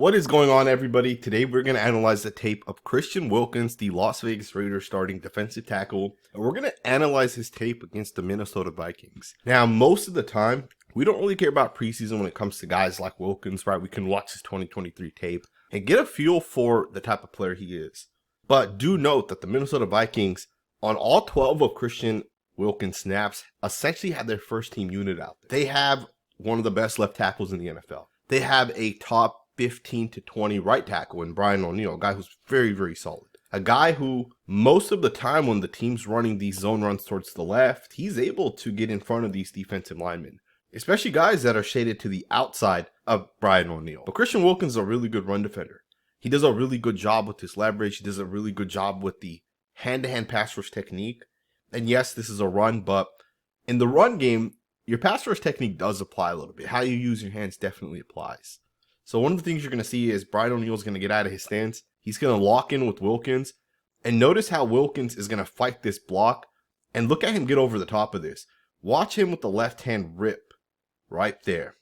What is going on, everybody? Today we're going to analyze the tape of Christian Wilkins, the Las Vegas Raiders starting defensive tackle, and we're going to analyze his tape against the Minnesota Vikings. Now, most of the time, we don't really care about preseason when it comes to guys like Wilkins, right? We can watch his 2023 tape and get a feel for the type of player he is. But do note that the Minnesota Vikings, on all 12 of Christian Wilkins snaps, essentially had their first team unit out. They have one of the best left tackles in the NFL. They have a top 15 to 20 right tackle in Brian O'Neill, a guy who's very, very solid. A guy who most of the time when the team's running these zone runs towards the left, he's able to get in front of these defensive linemen, especially guys that are shaded to the outside of Brian O'Neill. But Christian Wilkins is a really good run defender. He does a really good job with his leverage. He does a really good job with the hand-to-hand pass rush technique. And yes, this is a run, but in the run game, your pass rush technique does apply a little bit. How you use your hands definitely applies. So one of the things you're going to see is Brian O'Neill is going to get out of his stance. He's going to lock in with Wilkins. And notice how Wilkins is going to fight this block. And look at him get over the top of this. Watch him with the left hand rip right there.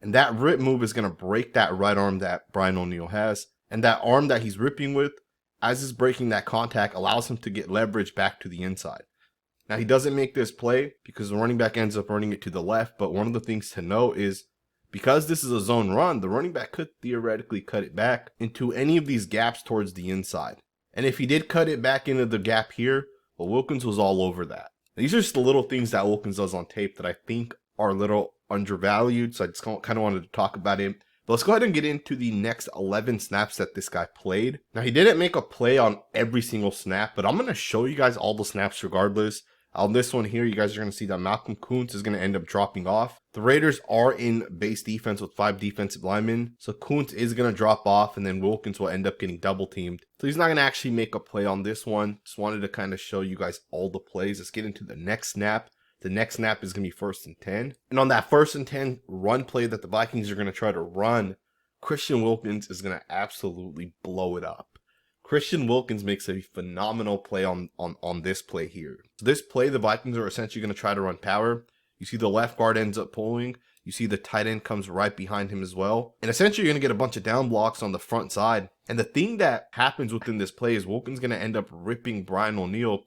And that rip move is going to break that right arm that Brian O'Neill has. And that arm that he's ripping with, as he's breaking that contact, allows him to get leverage back to the inside. Now, he doesn't make this play because the running back ends up running it to the left. But one of the things to know is, because this is a zone run, the running back could theoretically cut it back into any of these gaps towards the inside. And if he did cut it back into the gap here, well, Wilkins was all over that. These are just the little things that Wilkins does on tape that I think are a little undervalued, so I just kind of wanted to talk about him. But let's go ahead and get into the next 11 snaps that this guy played. Now, he didn't make a play on every single snap, but I'm going to show you guys all the snaps regardless. On this one here, you guys are going to see that Malcolm Koonce is going to end up dropping off. The Raiders are in base defense with 5 defensive linemen. So Koonce is going to drop off, and then Wilkins will end up getting double teamed. So he's not going to actually make a play on this one. Just wanted to kind of show you guys all the plays. Let's get into the next snap. The next snap is going to be 1st and 10. And on that 1st and 10 run play that the Vikings are going to try to run, Christian Wilkins is going to absolutely blow it up. Christian Wilkins makes a phenomenal play on this play here. So this play, the Vikings are essentially going to try to run power. You see the left guard ends up pulling. You see the tight end comes right behind him as well. And essentially you're going to get a bunch of down blocks on the front side. And the thing that happens within this play is Wilkins going to end up ripping Brian O'Neill,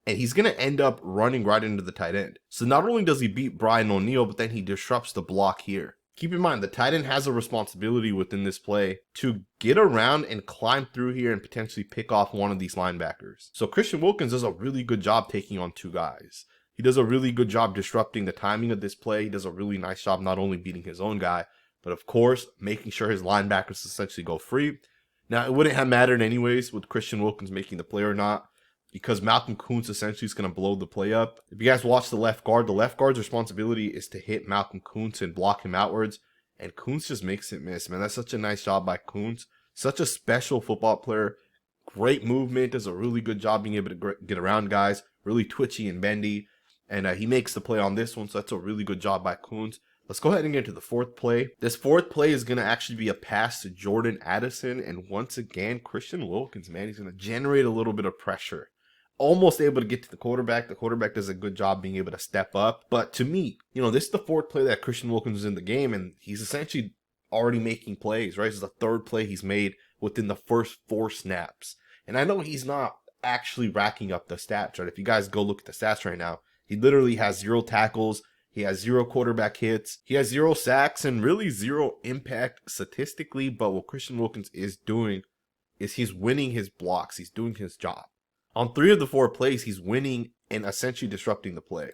and he's going to end up running right into the tight end. So not only does he beat Brian O'Neill, but then he disrupts the block here. Keep in mind, the tight end has a responsibility within this play to get around and climb through here and potentially pick off one of these linebackers. So Christian Wilkins does a really good job taking on 2 guys. He does a really good job disrupting the timing of this play. He does a really nice job not only beating his own guy, but of course, making sure his linebackers essentially go free. Now, it wouldn't have mattered anyways with Christian Wilkins making the play or not, because Malcolm Koonce essentially is going to blow the play up. If you guys watch the left guard's responsibility is to hit Malcolm Koonce and block him outwards. And Koonce just makes it miss, man. That's such a nice job by Koonce. Such a special football player. Great movement. Does a really good job being able to get around guys. Really twitchy and bendy. And he makes the play on this one, so that's a really good job by Koonce. Let's go ahead and get to the 4th play. This 4th play is going to actually be a pass to Jordan Addison. And once again, Christian Wilkins, man, he's going to generate a little bit of pressure. Almost able to get to the quarterback. The quarterback does a good job being able to step up. But to me, this is the 4th play that Christian Wilkins is in the game, and he's essentially already making plays, right? This is the 3rd play he's made within the first 4 snaps. And I know he's not actually racking up the stats, right? If you guys go look at the stats right now, he literally has 0 tackles. He has 0 quarterback hits. He has 0 sacks and really 0 impact statistically. But what Christian Wilkins is doing is he's winning his blocks. He's doing his job. On 3 of the 4 plays, he's winning and essentially disrupting the play.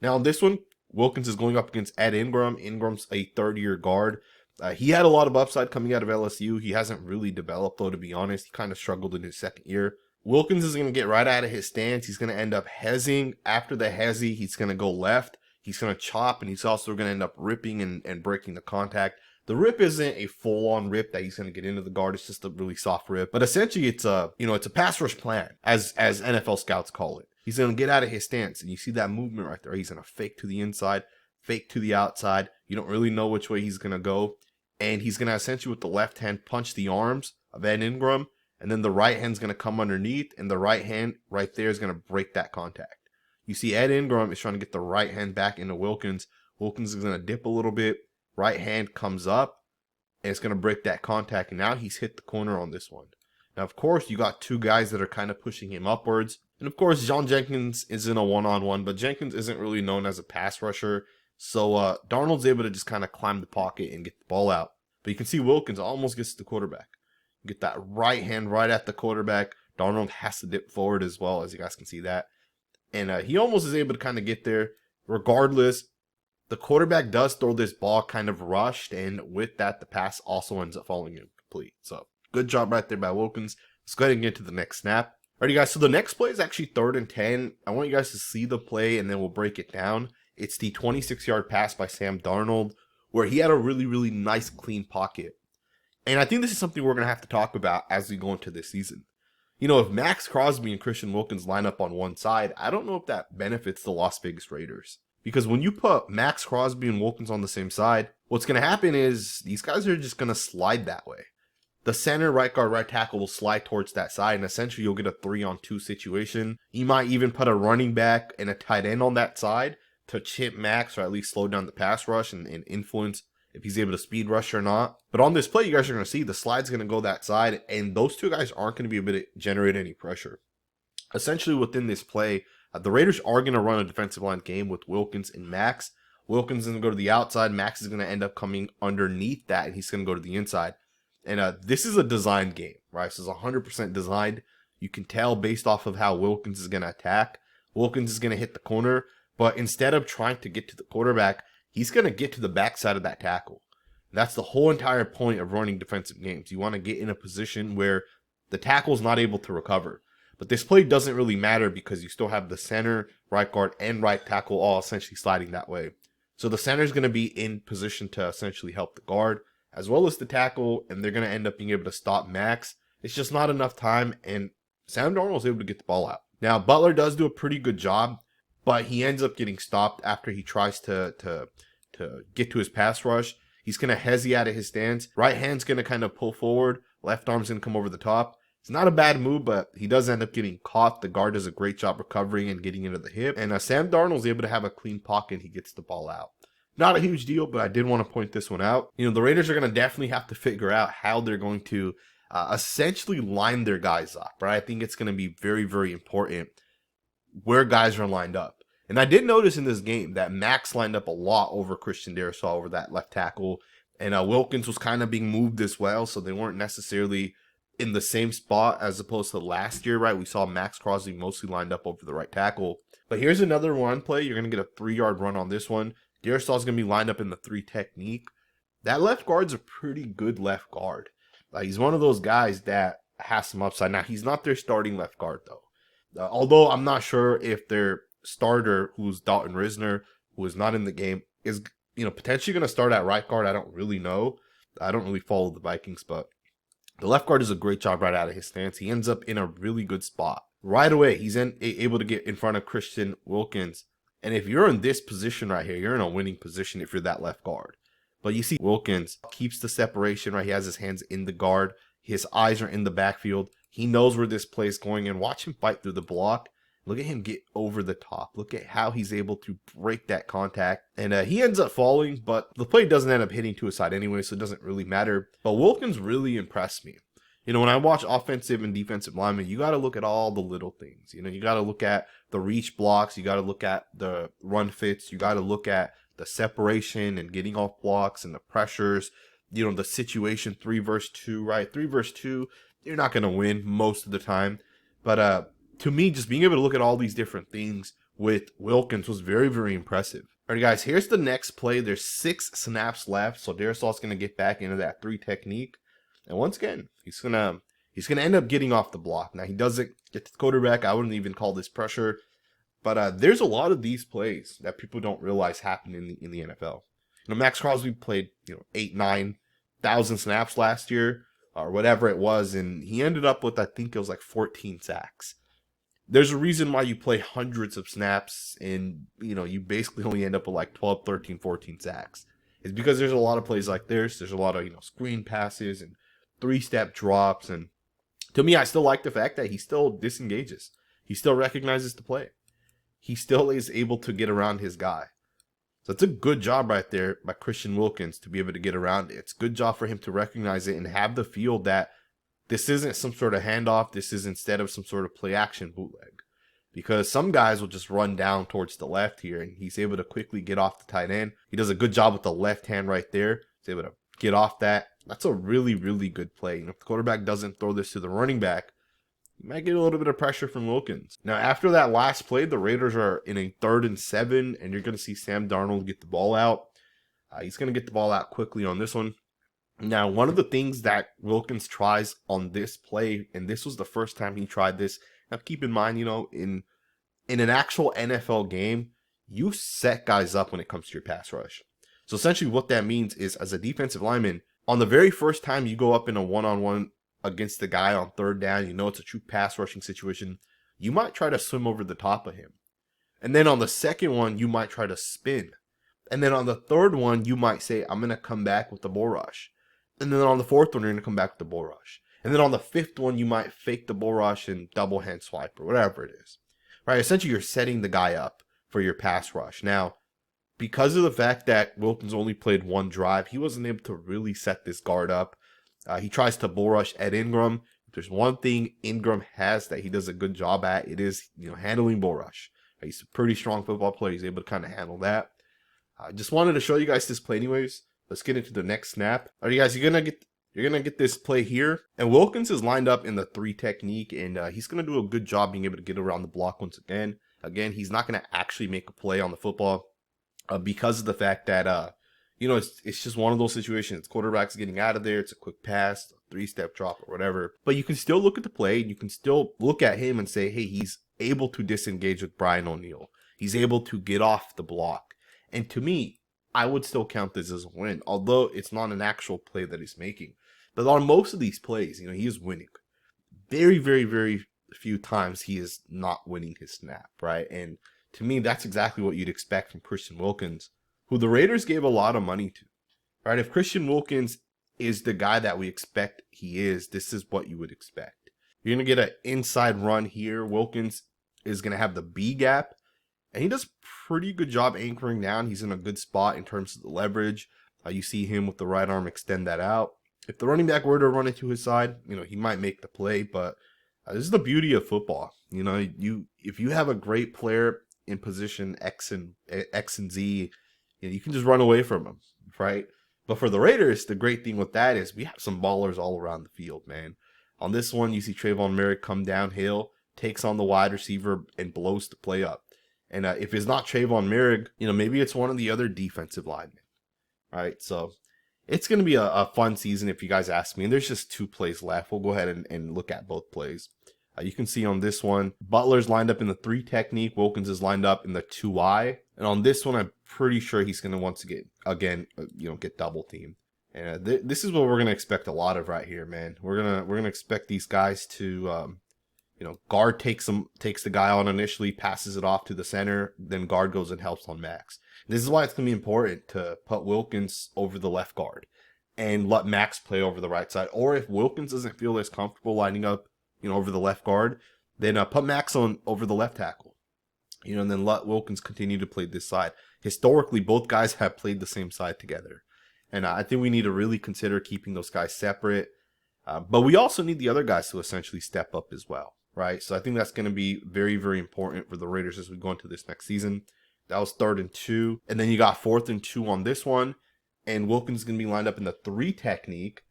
Now, on this one, Wilkins is going up against Ed Ingram. Ingram's a 3rd-year guard. He had a lot of upside coming out of LSU. He hasn't really developed, though, to be honest. He kind of struggled in his 2nd year. Wilkins is going to get right out of his stance. He's going to end up hezing. After the hezzy, he's going to go left. He's going to chop, and he's also going to end up ripping and breaking the contact. The rip isn't a full-on rip that he's going to get into the guard. It's just a really soft rip. But essentially, it's a pass rush plan, as NFL scouts call it. He's going to get out of his stance, and you see that movement right there. He's going to fake to the inside, fake to the outside. You don't really know which way he's going to go. And he's going to essentially, with the left hand, punch the arms of Ed Ingram, and then the right hand's going to come underneath, and the right hand right there is going to break that contact. You see Ed Ingram is trying to get the right hand back into Wilkins. Wilkins is going to dip a little bit. Right hand comes up, and it's going to break that contact. And now he's hit the corner on this one. Now, of course, you got two guys that are kind of pushing him upwards. And of course, John Jenkins isn't a one-on-one, but Jenkins isn't really known as a pass rusher. So Darnold's able to just kind of climb the pocket and get the ball out. But you can see Wilkins almost gets to the quarterback. Get that right hand right at the quarterback. Darnold has to dip forward as well, as you guys can see that. And he almost is able to kind of get there. Regardless, the quarterback does throw this ball kind of rushed, and with that, the pass also ends up falling incomplete. So, good job right there by Wilkins. Let's go ahead and get to the next snap. Alrighty, guys, so the next play is actually 3rd and 10. I want you guys to see the play, and then we'll break it down. It's the 26-yard pass by Sam Darnold, where he had a really, really nice, clean pocket. And I think this is something we're going to have to talk about as we go into this season. You know, if Maxx, Crosby, and Christian Wilkins line up on one side, I don't know if that benefits the Las Vegas Raiders. Because when you put Maxx, Crosby, and Wilkins on the same side, what's going to happen is these guys are just going to slide that way. The center, right guard, right tackle will slide towards that side, and essentially you'll get a 3-on-2 situation. You might even put a running back and a tight end on that side to chip Maxx, or at least slow down the pass rush and influence if he's able to speed rush or not. But on this play, you guys are going to see the slide's going to go that side, and those two guys aren't going to be able to generate any pressure. Essentially, within this play, the Raiders are going to run a defensive line game with Wilkins and Maxx. Wilkins is going to go to the outside. Maxx is going to end up coming underneath that, and he's going to go to the inside. And this is a designed game, right? This is 100% designed. You can tell based off of how Wilkins is going to attack. Wilkins is going to hit the corner, but instead of trying to get to the quarterback, he's going to get to the backside of that tackle. That's the whole entire point of running defensive games. You want to get in a position where the tackle's not able to recover. But this play doesn't really matter because you still have the center, right guard, and right tackle all essentially sliding that way. So the center is going to be in position to essentially help the guard, as well as the tackle, and they're going to end up being able to stop Maxx. It's just not enough time, and Sam Darnold was able to get the ball out. Now, Butler does do a pretty good job, but he ends up getting stopped after he tries to get to his pass rush. He's going to hezzy out of his stance. Right hand's going to kind of pull forward. Left arm's going to come over the top. It's not a bad move, but he does end up getting caught. The guard does a great job recovering and getting into the hip. And Sam Darnold's able to have a clean pocket, and he gets the ball out. Not a huge deal, but I did want to point this one out. You know, the Raiders are going to definitely have to figure out how they're going to essentially line their guys up, right? I think it's going to be very, very important where guys are lined up. And I did notice in this game that Maxx lined up a lot over Christian Darrisaw over that left tackle. And Wilkins was kind of being moved as well, so they weren't necessarily in the same spot as opposed to last year, right? We saw Maxx Crosby mostly lined up over the right tackle. But here's another run play. You're going to get a 3-yard run on this one. Darrisaw's going to be lined up in the 3 technique. That left guard's a pretty good left guard. He's one of those guys that has some upside. Now, he's not their starting left guard, though. Although I'm not sure if their starter, who's Dalton Risner, who is not in the game, is potentially going to start at right guard. I don't really know. I don't really follow the Vikings, but the left guard does a great job right out of his stance. He ends up in a really good spot. Right away, he's able to get in front of Christian Wilkins. And if you're in this position right here, you're in a winning position if you're that left guard. But you see Wilkins keeps the separation, right? He has his hands in the guard. His eyes are in the backfield. He knows where this play is going, and watch him fight through the block. Look at him get over the top. Look at how he's able to break that contact. And he ends up falling, but the play doesn't end up hitting to his side anyway, so it doesn't really matter. But Wilkins really impressed me. When I watch offensive and defensive linemen, you got to look at all the little things. You got to look at the reach blocks. You got to look at the run fits. You got to look at the separation and getting off blocks and the pressures. The situation 3 versus 2, right? 3 versus 2, you're not going to win most of the time. But to me, just being able to look at all these different things with Wilkins was very, very impressive. All right, guys, here's the next play. There's 6 snaps left, so Darrisaw's going to get back into that 3 technique. And once again, he's gonna end up getting off the block. Now, he doesn't get to the quarterback. I wouldn't even call this pressure. But there's a lot of these plays that people don't realize happen in the NFL. Maxx Crosby played 8,000-9,000 snaps last year or whatever it was, and he ended up with, I think it was like 14 sacks. There's a reason why you play hundreds of snaps and you basically only end up with like 12, 13, 14 sacks. It's because there's a lot of plays like this. There's a lot of screen passes and 3-step drops, and to me, I still like the fact that he still disengages. He still recognizes the play. He still is able to get around his guy. So it's a good job right there by Christian Wilkins to be able to get around it. It's a good job for him to recognize it and have the feel that this isn't some sort of handoff. This is instead of some sort of play action bootleg. Because some guys will just run down towards the left here, and he's able to quickly get off the tight end. He does a good job with the left hand right there. He's able to get off that. That's a really, really good play. And if the quarterback doesn't throw this to the running back, you might get a little bit of pressure from Wilkins. Now, after that last play, the Raiders are in a 3rd and 7, and you're going to see Sam Darnold get the ball out. He's going to get the ball out quickly on this one. Now, one of the things that Wilkins tries on this play, and this was the first time he tried this. Now, keep in mind, in an actual NFL game, you set guys up when it comes to your pass rush. So essentially what that means is, as a defensive lineman, on the very first time you go up in a one-on-one against the guy on 3rd down, it's a true pass rushing situation, you might try to swim over the top of him. And then on the second one, you might try to spin. And then on the third one, you might say, I'm going to come back with the bull rush. And then on the fourth one, you're going to come back with the bull rush. And then on the fifth one, you might fake the bull rush and double hand swipe or whatever it is. Right? Essentially, you're setting the guy up for your pass rush. Now, because of the fact that Wilkins only played one drive, he wasn't able to really set this guard up. He tries to bull rush Ed Ingram. If there's one thing Ingram has that he does a good job at, it is handling bull rush. He's a pretty strong football player. He's able to kind of handle that. I just wanted to show you guys this play anyways. Let's get into the next snap. All right, you guys, you're gonna get this play here, and Wilkins is lined up in the 3 technique, and he's gonna do a good job being able to get around the block once again. Again, he's not gonna actually make a play on the football because of the fact that it's just one of those situations. Quarterback's getting out of there. It's a quick pass, a 3-step drop, or whatever. But you can still look at the play, and you can still look at him and say, hey, he's able to disengage with Brian O'Neill. He's able to get off the block. And to me, I would still count this as a win, although it's not an actual play that he's making. But on most of these plays, he is winning. Very, very, very few times he is not winning his snap, right? And to me, that's exactly what you'd expect from Christian Wilkins, who the Raiders gave a lot of money to, right? If Christian Wilkins is the guy that we expect he is, this is what you would expect. You're going to get an inside run here. Wilkins is going to have the B gap, and he does a pretty good job anchoring down. He's in a good spot in terms of the leverage. You see him with the right arm extend that out. If the running back were to run it to his side, he might make the play, but this is the beauty of football. If you have a great player in position X and Z, you can just run away from him, right? But for the Raiders, the great thing with that is we have some ballers all around the field, man. On this one, you see Trayvon Merrick come downhill, takes on the wide receiver, and blows the play up. And if it's not Trayvon Merrick, maybe it's one of the other defensive linemen, right? So it's going to be a fun season if you guys ask me. And there's just 2 plays left. We'll go ahead and look at both plays. You can see on this one, Butler's lined up in the 3 technique. Wilkins is lined up in the 2I. And on this one, I'm pretty sure he's going to want to get double teamed. And this is what we're going to expect a lot of right here, man. We're gonna expect these guys to, guard takes the guy on initially, passes it off to the center, then guard goes and helps on maxx. This is why it's going to be important to put Wilkins over the left guard and let maxx play over the right side. Or if Wilkins doesn't feel as comfortable lining up, over the left guard, then put maxx on over the left tackle, and then let Wilkins continue to play this side. Historically, both guys have played the same side together. And I think we need to really consider keeping those guys separate. But we also need the other guys to essentially step up as well, right? So I think that's going to be very, very important for the Raiders as we go into this next season. That was 3rd and 2. And then you got 4th and 2 on this one. And Wilkins is going to be lined up in the 3 technique.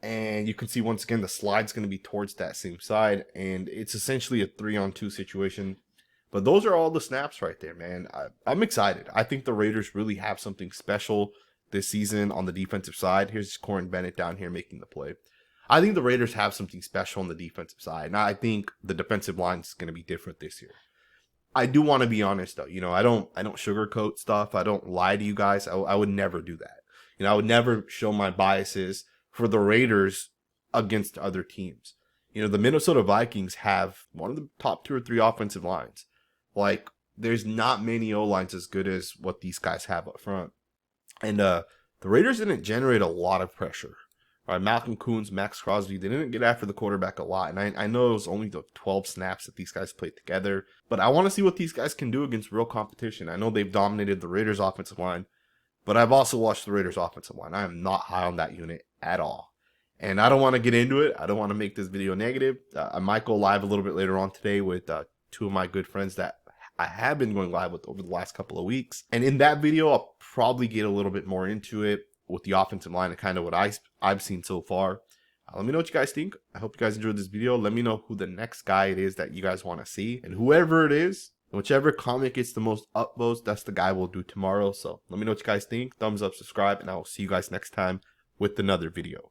And you can see once again the slide's going to be towards that same side. And it's essentially a 3-on-2 situation. But those are all the snaps right there, man. I'm excited. I think the Raiders really have something special this season on the defensive side. Here's Corin Bennett down here making the play. I think the Raiders have something special on the defensive side. Now, I think the defensive line is going to be different this year. I do want to be honest, though. I don't sugarcoat stuff. I don't lie to you guys. I would never do that. I would never show my biases for the Raiders against other teams. The Minnesota Vikings have one of the top 2 or 3 offensive lines. Like, there's not many O-lines as good as what these guys have up front. And the Raiders didn't generate a lot of pressure, All right, Malcolm Koonce, Maxx Crosby, they didn't get after the quarterback a lot. And I know it was only the 12 snaps that these guys played together. But I want to see what these guys can do against real competition. I know they've dominated the Raiders offensive line, but I've also watched the Raiders offensive line. I am not high on that unit at all. And I don't want to get into it. I don't want to make this video negative. I might go live a little bit later on today with two of my good friends that I have been going live with over the last couple of weeks. And in that video, I'll probably get a little bit more into it with the offensive line and kind of what I've seen so far. Let me know what you guys think. I hope you guys enjoyed this video. Let me know who the next guy it is that you guys want to see. And whoever it is, whichever comment gets the most upvotes, that's the guy we'll do tomorrow. So let me know what you guys think. Thumbs up, subscribe, and I will see you guys next time with another video.